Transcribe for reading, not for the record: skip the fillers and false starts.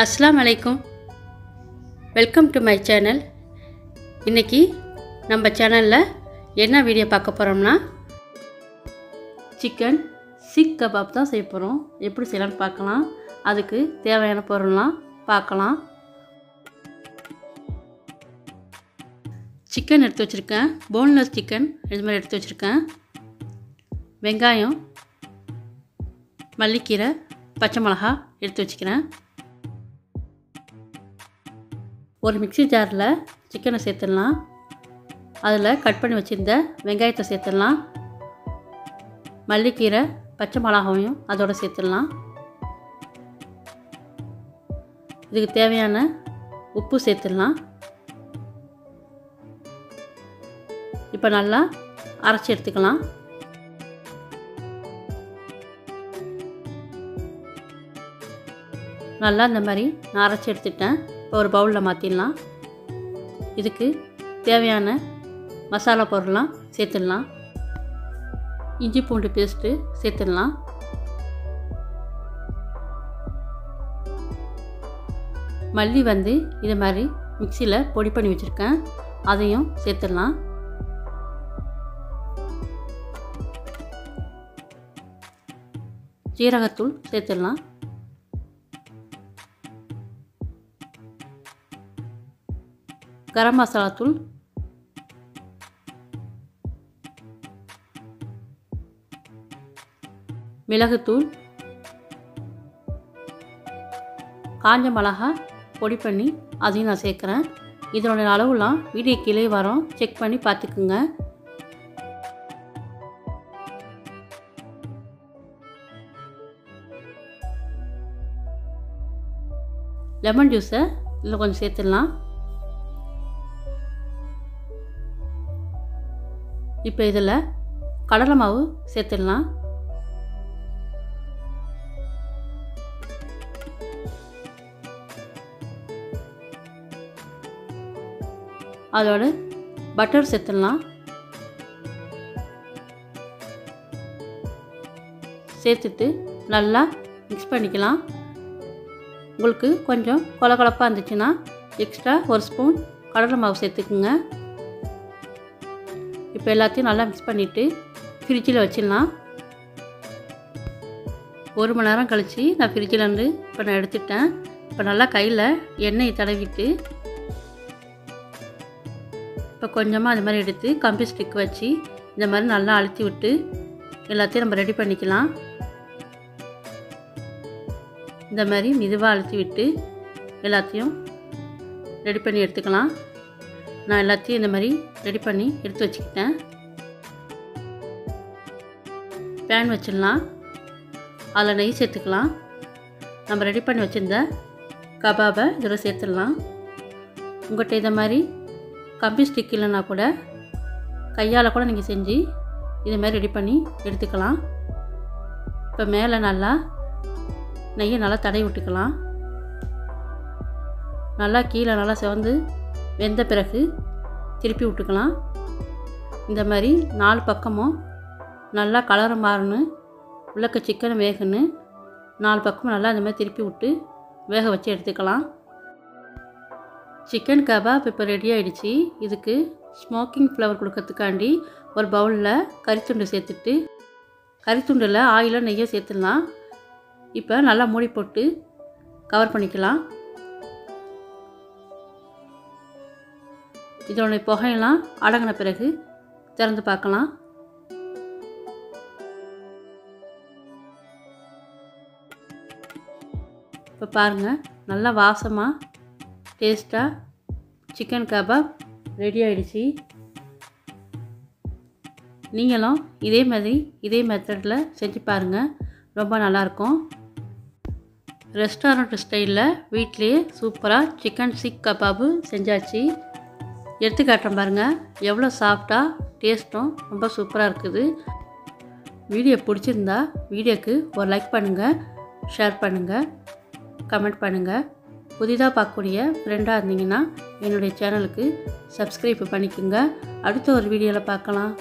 अस्सलाम वालेकुम welcome to my channel. இன்றைக்கி நம்ம சேனலில் என்ன வீடியோ பார்க்க போகிறோம்னா சிக்கன் சீக் கபாப் தான் செய்ய போகிறோம். எப்படி செய்யலாம்னு பார்க்கலாம். அதுக்கு தேவையான பொருள்லாம் பார்க்கலாம். சிக்கன் எடுத்து வச்சுருக்கேன். போன்லெஸ் சிக்கன் இது மாதிரி எடுத்து வச்சுருக்கேன். வெங்காயம், மல்லிக்கீரை, பச்சை மிளகா எடுத்து வச்சுக்கிறேன். ஒரு மிக்ஸி ஜாரில் சிக்கனை சேர்த்துடலாம். அதில் கட் பண்ணி வச்சுருந்த வெங்காயத்தை சேர்த்துடலாம். மல்லிக்கீரை, பச்சை மிளகாவையும் அதோடு சேர்த்துடலாம். இதுக்கு தேவையான உப்பு சேர்த்துடலாம். இப்போ நல்லா அரைச்சி எடுத்துக்கலாம். நல்லா இந்த மாதிரி நான் அரைச்சி எடுத்துட்டேன். இப்போ ஒரு பவுலில் மாற்றிடலாம். இதுக்கு தேவையான மசாலா பொருள்லாம் சேர்த்துடலாம். இஞ்சி பூண்டு பேஸ்ட்டு சேர்த்துடலாம். மல்லி இது மாதிரி மிக்சியில் பொடி பண்ணி வச்சுருக்கேன். அதையும் சேர்த்துடலாம். ஜீரகத்தூள் சேர்த்துடலாம். கரம் மசாலா தூள், மிளகுத்தூள், காஞ்ச மிளகா பொடி பண்ணி அதையும் நான் சேர்க்குறேன். இதனுடைய அளவுலாம் வீடியோ கீழே வரும், செக் பண்ணி பார்த்துக்குங்க. லெமன் ஜூஸை இதில் கொஞ்சம் சேர்த்துடலாம். இப்போ இதில் கடலை மாவு சேர்த்துடலாம். அதோடு பட்டர் சேர்த்துடலாம். சேர்த்துட்டு நல்லா மிக்ஸ் பண்ணிக்கலாம். உங்களுக்கு கொஞ்சம் கொலகொலப்பாக இருந்துச்சுன்னா எக்ஸ்ட்ரா ஒரு ஸ்பூன் கடலை மாவு சேர்த்துக்குங்க. இப்போ எல்லாத்தையும் நல்லா மிக்ஸ் பண்ணிவிட்டு ஃப்ரிட்ஜில் வச்சிடலாம். 1 மணி நேரம் கழித்து நான் ஃப்ரிட்ஜிலேருந்து இப்போ நான் எடுத்துட்டேன். இப்போ நல்லா கையில் எண்ணெய் தடவிட்டு இப்போ கொஞ்சமாக அது மாதிரி எடுத்து கம்பி ஸ்டிக் வச்சு இந்த மாதிரி நல்லா அழுத்தி விட்டு எல்லாத்தையும் நம்ம ரெடி பண்ணிக்கலாம். இந்த மாதிரி மெதுவாக அழுத்தி விட்டு எல்லாத்தையும் ரெடி பண்ணி எடுத்துக்கலாம். நான் எல்லாத்தையும் இந்த மாதிரி ரெடி பண்ணி எடுத்து வச்சுக்கிட்டேன். பேன் வச்சிடலாம். அதில் நெய் சேர்த்துக்கலாம். நம்ம ரெடி பண்ணி வச்சுருந்த கபாபை இதில் சேர்த்துடலாம். உங்கள்கிட்ட இதை மாதிரி கம்பி ஸ்டிக் இல்லைன்னா கூட கையால் கூட நீங்கள் செஞ்சு இது மாதிரி ரெடி பண்ணி எடுத்துக்கலாம். இப்போ மேலே நல்லா நெய்யை நல்லா தடவி விட்டுக்கலாம். நல்லா கீழே நல்லா செவந்து வெந்த பிறகு திருப்பி விட்டுக்கலாம். இந்த மாதிரி 4 பக்கமும் நல்லா கலர் மாறணும், உள்ளக்க சிக்கன் வேகணும். 4 பக்கமும் நல்லா இந்த மாதிரி திருப்பி விட்டு வேக வச்சு எடுத்துக்கலாம். சிக்கன் கபாப் இப்போ ரெடி ஆகிடுச்சு. இதுக்கு ஸ்மோக்கிங் ஃப்ளவர் கொடுக்கறதுக்காண்டி ஒரு பவுலில் கறித்துண்டு சேர்த்துட்டு கறித்துண்டில் ஆயிலோ நெய்யோ சேர்த்துடலாம். இப்போ நல்லா மூடி போட்டு கவர் பண்ணிக்கலாம். இதனுடைய புகையெல்லாம் அடங்கின பிறகு திறந்து பார்க்கலாம். இப்போ பாருங்கள், நல்லா வாசமாக டேஸ்ட்டாக சிக்கன் கபாப் ரெடி ஆகிடுச்சு. நீங்களும் இதே மாதிரி இதே மெத்தடில் செஞ்சு பாருங்கள், ரொம்ப நல்லாயிருக்கும். ரெஸ்டாரண்ட் ஸ்டைலில் வீட்டிலேயே சூப்பராக சிக்கன் சீக் கபாபு செஞ்சாச்சு. எடுத்து காட்டுறேன் பாருங்கள், எவ்வளோ சாஃப்டாக டேஸ்ட்டும் ரொம்ப சூப்பராக இருக்குது. வீடியோ பிடிச்சிருந்தா வீடியோக்கு ஒரு லைக் பண்ணுங்கள், ஷேர் பண்ணுங்கள், கமெண்ட் பண்ணுங்கள். புதிதாக பார்க்கக்கூடிய ஃப்ரெண்டாக இருந்தீங்கன்னா என்னுடைய சேனலுக்கு சப்ஸ்கிரைப் பண்ணிக்கோங்க. அடுத்த ஒரு வீடியோவில் பார்க்கலாம்.